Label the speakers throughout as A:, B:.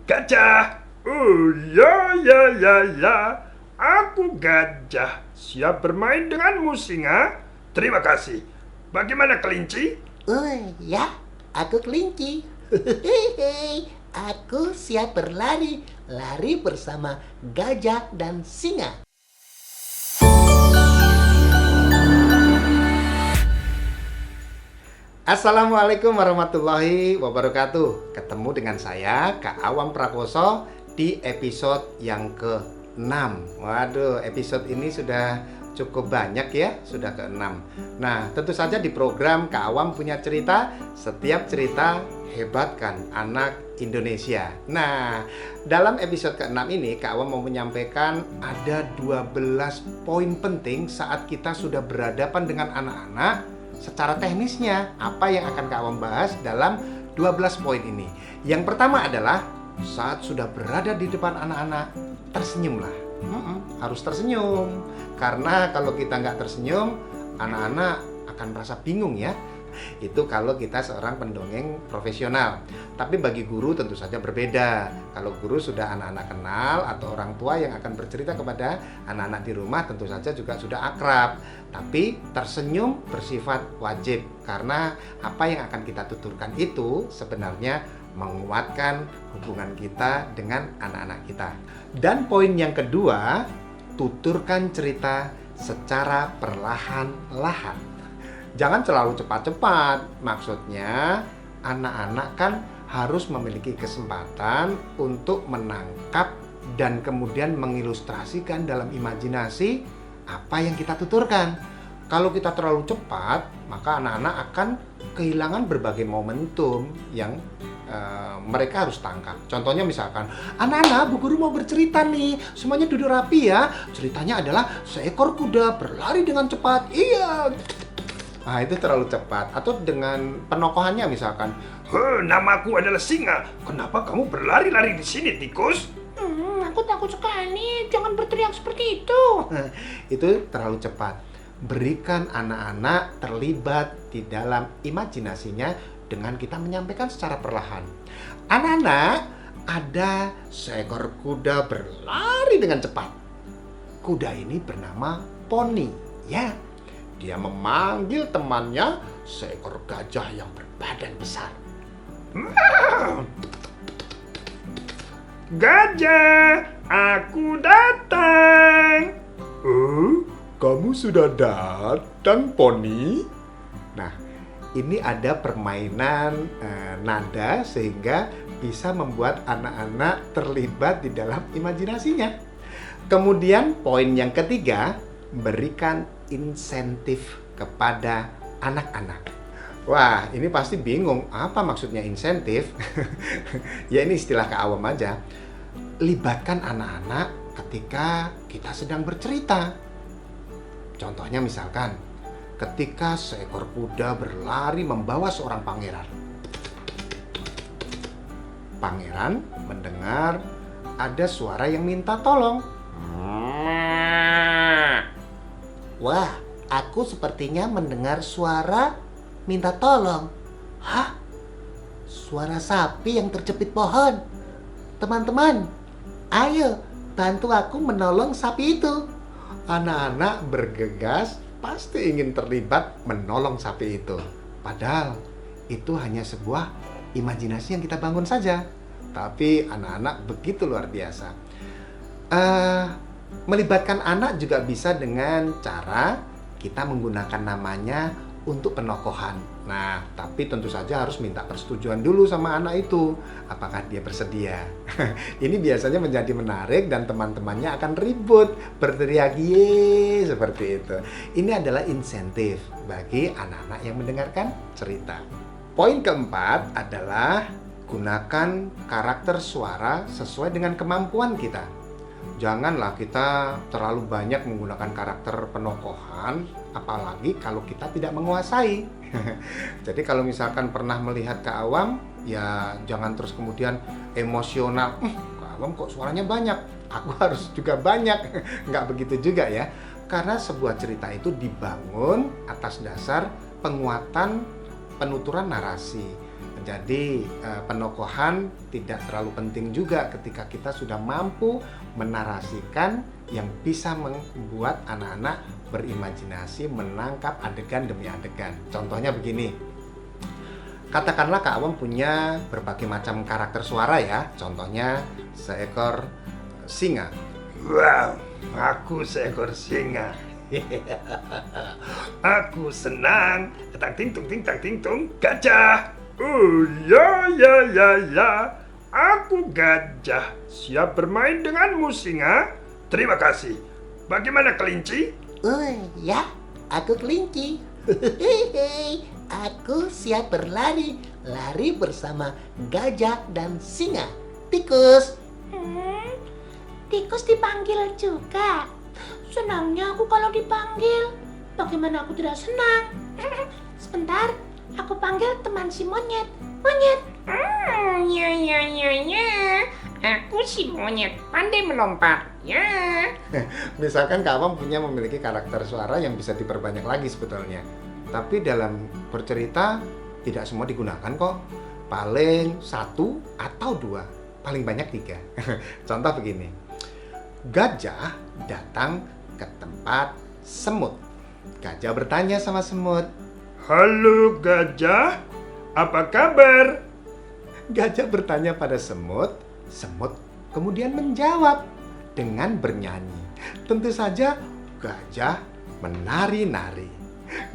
A: Gajah. Oh ya ya ya ya. Aku gajah. Siap bermain denganmu singa. Terima kasih. Bagaimana kelinci?
B: Oh ya, aku kelinci. Hehehe, aku siap berlari. Lari bersama gajah dan singa.
C: Assalamualaikum warahmatullahi wabarakatuh. Ketemu dengan saya, Kak Awam Prakoso, di episode yang ke-6. Waduh, episode ini sudah cukup banyak ya, sudah ke-6. Nah, tentu saja di program Kak Awam punya cerita, setiap cerita hebatkan anak Indonesia. Nah, dalam episode ke-6 ini Kak Awam mau menyampaikan ada 12 poin penting saat kita sudah berhadapan dengan anak-anak. Secara teknisnya, apa yang akan Kak Awam bahas dalam 12 poin ini? Yang pertama adalah saat sudah berada di depan anak-anak, tersenyumlah. Harus tersenyum. Karena kalau kita nggak tersenyum, anak-anak akan merasa bingung ya. Itu kalau kita seorang pendongeng profesional. Tapi bagi guru tentu saja berbeda. Kalau guru sudah anak-anak kenal atau orang tua yang akan bercerita kepada anak-anak di rumah tentu saja juga sudah akrab. Tapi tersenyum bersifat wajib karena apa yang akan kita tuturkan itu sebenarnya menguatkan hubungan kita dengan anak-anak kita. Dan poin yang kedua, tuturkan cerita secara perlahan-lahan. Jangan terlalu cepat-cepat. Maksudnya, anak-anak kan harus memiliki kesempatan untuk menangkap dan kemudian mengilustrasikan dalam imajinasi apa yang kita tuturkan. Kalau kita terlalu cepat, maka anak-anak akan kehilangan berbagai momentum yang mereka harus tangkap. Contohnya misalkan, anak-anak, Bu Guru mau bercerita nih, semuanya duduk rapi ya. Ceritanya adalah seekor kuda berlari dengan cepat. Iya. Nah, itu terlalu cepat. Atau dengan penokohannya misalkan,
A: Namaku adalah singa. Kenapa kamu berlari-lari di sini, tikus?
B: Aku takut sekali. Jangan berteriak seperti itu.
C: itu terlalu cepat. Berikan anak-anak terlibat di dalam imajinasinya dengan kita menyampaikan secara perlahan. Anak-anak, ada seekor kuda berlari dengan cepat. Kuda ini bernama Poni, ya. Dia memanggil temannya, seekor gajah yang berbadan besar.
A: Gajah, aku datang.
C: Oh, kamu sudah datang, Poni? Nah, ini ada permainan nada sehingga bisa membuat anak-anak terlibat di dalam imajinasinya. Kemudian poin yang ketiga, berikan insentif kepada anak-anak. Wah, ini pasti bingung, apa maksudnya insentif? Ya ini istilah Kak Awam aja. Libatkan anak-anak ketika kita sedang bercerita. Contohnya misalkan, ketika seekor kuda berlari membawa seorang pangeran. Pangeran mendengar ada suara yang minta tolong.
B: Wah, aku sepertinya mendengar suara minta tolong. Hah? Suara sapi yang terjepit pohon. Teman-teman, ayo bantu aku menolong sapi itu.
C: Anak-anak bergegas pasti ingin terlibat menolong sapi itu. Padahal itu hanya sebuah imajinasi yang kita bangun saja. Tapi anak-anak begitu luar biasa. Melibatkan anak juga bisa dengan cara kita menggunakan namanya untuk penokohan. Nah, tapi tentu saja harus minta persetujuan dulu sama anak itu. Apakah dia bersedia? Ini biasanya menjadi menarik dan teman-temannya akan ribut, berteriak ye seperti itu. Ini adalah insentif bagi anak-anak yang mendengarkan cerita. Poin keempat adalah gunakan karakter suara sesuai dengan kemampuan kita. Janganlah kita terlalu banyak menggunakan karakter penokohan, apalagi kalau kita tidak menguasai. Jadi kalau misalkan pernah melihat Kak Awam, ya jangan terus kemudian emosional. Kak Awam kok suaranya banyak, aku harus juga banyak. Nggak begitu juga ya. Karena sebuah cerita itu dibangun atas dasar penguatan penuturan narasi. Jadi penokohan tidak terlalu penting juga ketika kita sudah mampu menarasikan yang bisa membuat anak-anak berimajinasi menangkap adegan demi adegan. Contohnya begini, katakanlah Kak Awam punya berbagai macam karakter suara ya. Contohnya seekor singa.
A: Wow, aku seekor singa. Aku senang. Tang ting tung ting tang ting tung gajah. Oh ya ya ya ya. Aku gajah. Siap bermain denganmu singa. Terima kasih. Bagaimana kelinci?
B: Oh ya, aku kelinci. Aku siap berlari. Lari bersama gajah dan singa. Tikus. Tikus dipanggil juga. Senangnya aku kalau dipanggil. Bagaimana aku tidak senang? Sebentar, aku panggil teman si monyet. Monyet.
D: Ya ya ya ya. Aku si monyet pandai melompat. Ya.
C: Misalkan Kak Awam memiliki karakter suara yang bisa diperbanyak lagi sebetulnya. Tapi dalam bercerita tidak semua digunakan kok. Paling 1 atau 2, paling banyak 3. Contoh begini. Gajah datang ke tempat semut. Gajah bertanya sama semut.
A: Halo gajah, apa kabar?
C: Gajah bertanya pada semut. Semut kemudian menjawab dengan bernyanyi. Tentu saja gajah menari-nari.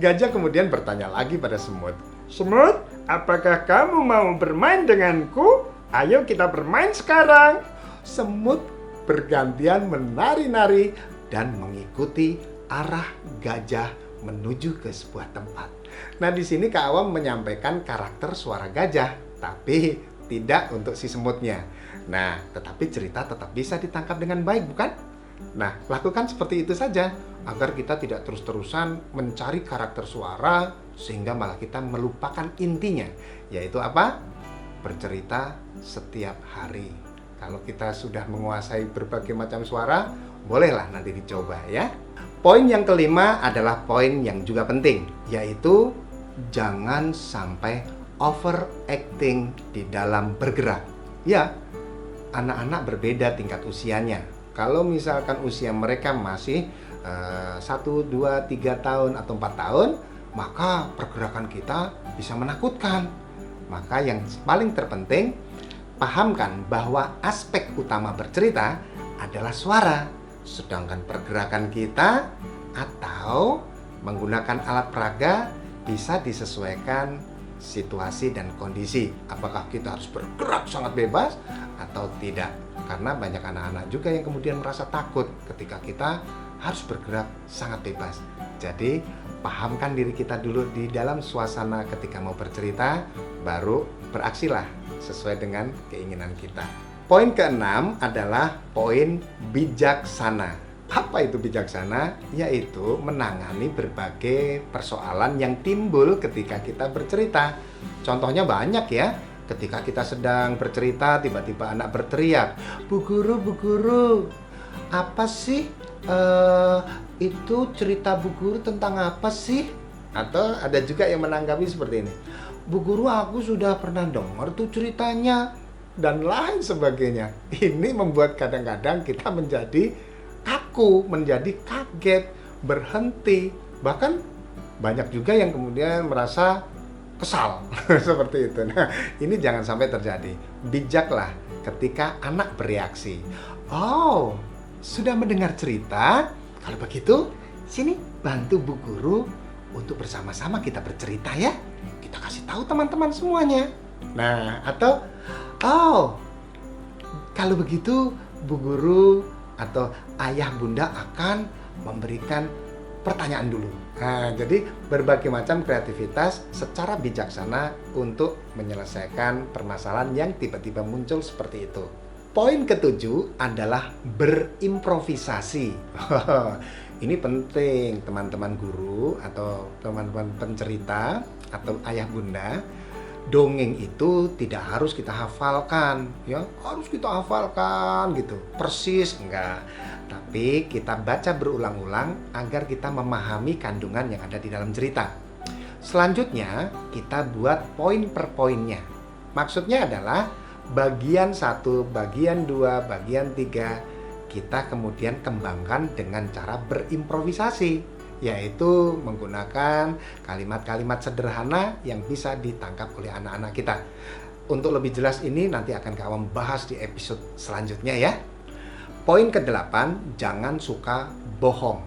C: Gajah kemudian bertanya lagi pada semut.
A: Semut, apakah kamu mau bermain denganku? Ayo kita bermain sekarang.
C: Semut bergantian menari-nari dan mengikuti arah gajah menuju ke sebuah tempat. Nah, di sini Kak Awam menyampaikan karakter suara gajah, tapi tidak untuk si semutnya. Nah, tetapi cerita tetap bisa ditangkap dengan baik, bukan? Nah, lakukan seperti itu saja agar kita tidak terus-terusan mencari karakter suara sehingga malah kita melupakan intinya, yaitu apa? Bercerita setiap hari. Kalau kita sudah menguasai berbagai macam suara, bolehlah nanti dicoba ya. Poin yang kelima adalah poin yang juga penting, yaitu jangan sampai overacting di dalam bergerak. Ya, anak-anak berbeda tingkat usianya. Kalau misalkan usia mereka masih 1, 2, 3 tahun atau 4 tahun, maka pergerakan kita bisa menakutkan. Maka yang paling terpenting, pahamkan bahwa aspek utama bercerita adalah suara. Sedangkan pergerakan kita atau menggunakan alat peraga bisa disesuaikan situasi dan kondisi. Apakah kita harus bergerak sangat bebas atau tidak? Karena banyak anak-anak juga yang kemudian merasa takut ketika kita harus bergerak sangat bebas. Jadi, pahamkan diri kita dulu di dalam suasana ketika mau bercerita, baru beraksilah sesuai dengan keinginan kita. Poin keenam adalah poin bijaksana. Apa itu bijaksana? Yaitu menangani berbagai persoalan yang timbul ketika kita bercerita. Contohnya banyak ya. Ketika kita sedang bercerita, tiba-tiba anak berteriak, Bu guru, apa sih itu cerita Bu guru tentang apa sih? Atau ada juga yang menanggapi seperti ini, Bu guru, aku sudah pernah dengar tuh ceritanya, dan lain sebagainya. Ini membuat kadang-kadang kita menjadi kaku, menjadi kaget, berhenti. Bahkan banyak juga yang kemudian merasa kesal seperti itu. Nah, ini jangan sampai terjadi. Bijaklah ketika anak bereaksi. Oh, sudah mendengar cerita? Kalau begitu, sini bantu Bu Guru untuk bersama-sama kita bercerita ya. Kita kasih tahu teman-teman semuanya. Nah, atau oh, kalau begitu Bu Guru atau ayah bunda akan memberikan pertanyaan dulu. Nah, jadi berbagai macam kreativitas secara bijaksana untuk menyelesaikan permasalahan yang tiba-tiba muncul seperti itu. Poin ketujuh adalah berimprovisasi. Ini penting teman-teman guru atau teman-teman pencerita atau ayah bunda. Dongeng itu tidak harus kita hafalkan, ya harus kita hafalkan gitu, persis enggak. Tapi kita baca berulang-ulang agar kita memahami kandungan yang ada di dalam cerita. Selanjutnya kita buat poin per poinnya. Maksudnya adalah bagian 1, bagian 2, bagian 3 kita kemudian kembangkan dengan cara berimprovisasi, yaitu menggunakan kalimat-kalimat sederhana yang bisa ditangkap oleh anak-anak kita. Untuk lebih jelas ini nanti akan Kak Awam bahas di episode selanjutnya ya. Poin ke-8, jangan suka bohong.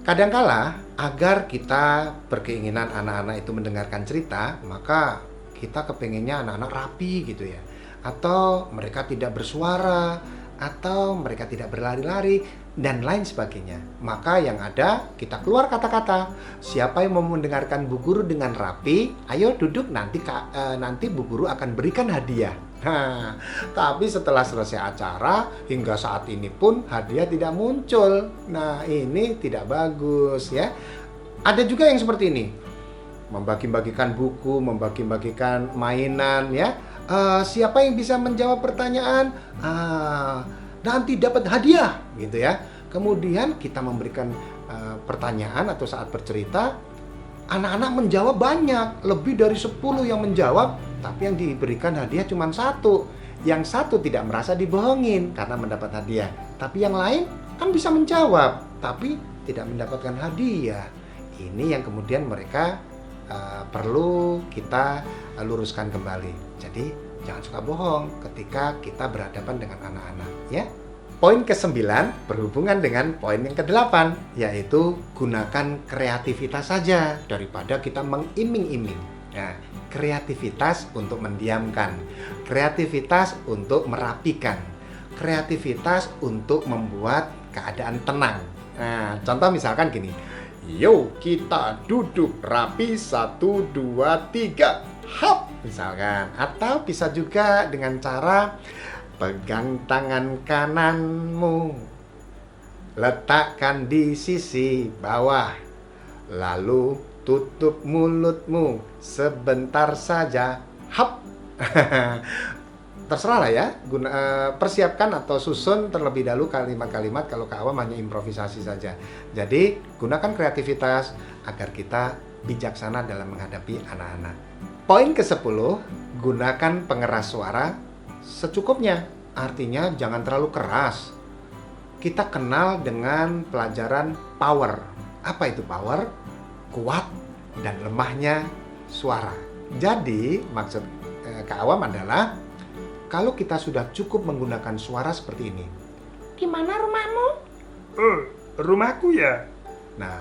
C: Kadangkala agar kita berkeinginan anak-anak itu mendengarkan cerita, maka kita kepengennya anak-anak rapi gitu ya. Atau mereka tidak bersuara, atau mereka tidak berlari-lari, dan lain sebagainya. Maka yang ada, kita keluar kata-kata. Siapa yang mau mendengarkan Bu Guru dengan rapi, ayo duduk, nanti Bu Guru akan berikan hadiah. Nah, tapi setelah selesai acara, hingga saat ini pun hadiah tidak muncul. Nah, ini tidak bagus ya. Ada juga yang seperti ini. Membagi-bagikan buku, membagi-bagikan mainan ya. Siapa yang bisa menjawab pertanyaan nanti dapat hadiah gitu ya. Kemudian kita memberikan pertanyaan atau saat bercerita, anak-anak menjawab banyak, lebih dari 10 yang menjawab, tapi yang diberikan hadiah cuma 1. Yang 1 tidak merasa dibohongin karena mendapat hadiah, tapi yang lain kan bisa menjawab tapi tidak mendapatkan hadiah. Ini yang kemudian mereka perlu kita luruskan kembali. Jadi jangan suka bohong ketika kita berhadapan dengan anak-anak ya. Poin ke-9 berhubungan dengan poin yang ke-8, yaitu gunakan kreativitas saja daripada kita mengiming-iming. Nah, kreativitas untuk mendiamkan, kreativitas untuk merapikan, kreativitas untuk membuat keadaan tenang. Nah, contoh misalkan gini. Yo, kita duduk rapi 1, 2, 3. Hop, misalkan. Atau bisa juga dengan cara pegang tangan kananmu, letakkan di sisi bawah, lalu tutup mulutmu sebentar saja. Hop. Terserah lah ya, persiapkan atau susun terlebih dahulu kalimat-kalimat. Kalau Kak Awam hanya improvisasi saja. Jadi gunakan kreativitas agar kita bijaksana dalam menghadapi anak-anak. Poin ke-10, gunakan pengeras suara secukupnya. Artinya jangan terlalu keras. Kita kenal dengan pelajaran power. Apa itu power? Kuat dan lemahnya suara. Jadi maksud Kak Awam adalah kalau kita sudah cukup menggunakan suara seperti ini.
B: Di mana rumahmu?
A: Oh, rumahku ya.
C: Nah,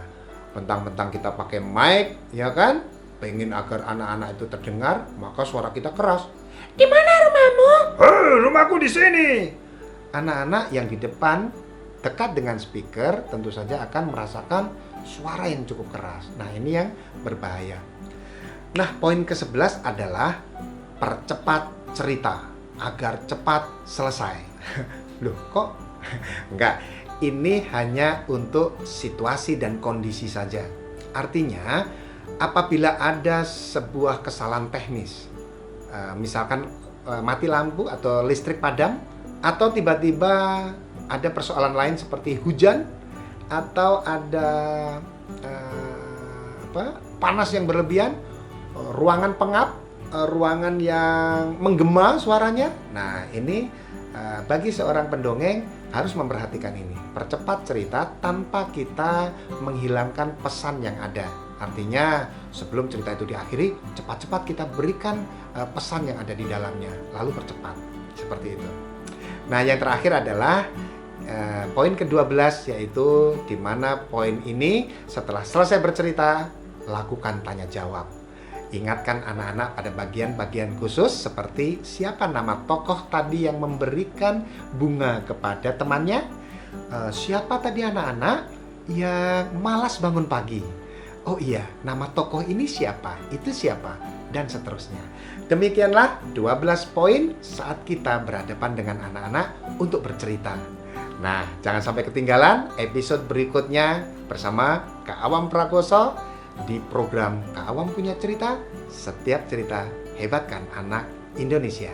C: mentang-mentang kita pakai mic, ya kan? Pengen agar anak-anak itu terdengar, maka suara kita keras.
B: Di mana rumahmu?
A: Oh, rumahku di sini.
C: Anak-anak yang di depan dekat dengan speaker tentu saja akan merasakan suara yang cukup keras. Nah, ini yang berbahaya. Nah, poin ke-11 adalah percepat cerita agar cepat selesai. Loh, kok? Enggak, ini hanya untuk situasi dan kondisi saja. Artinya, apabila ada sebuah kesalahan teknis, misalkan mati lampu atau listrik padam, atau tiba-tiba ada persoalan lain seperti hujan, atau ada panas yang berlebihan, ruangan pengap, ruangan yang menggema suaranya. Nah, ini bagi seorang pendongeng harus memperhatikan ini. Percepat cerita tanpa kita menghilangkan pesan yang ada. Artinya sebelum cerita itu diakhiri, cepat-cepat kita berikan pesan yang ada di dalamnya, lalu percepat. Seperti itu. Nah, yang terakhir adalah poin ke-12, yaitu di mana poin ini setelah selesai bercerita, lakukan tanya jawab. Ingatkan anak-anak pada bagian-bagian khusus seperti siapa nama tokoh tadi yang memberikan bunga kepada temannya, siapa tadi anak-anak yang malas bangun pagi. Oh iya, nama tokoh ini siapa, itu siapa, dan seterusnya. Demikianlah 12 poin saat kita berhadapan dengan anak-anak untuk bercerita. Nah, jangan sampai ketinggalan episode berikutnya bersama Kak Awam Prakoso di program Kak Awam Punya Cerita. Setiap cerita hebatkan anak Indonesia.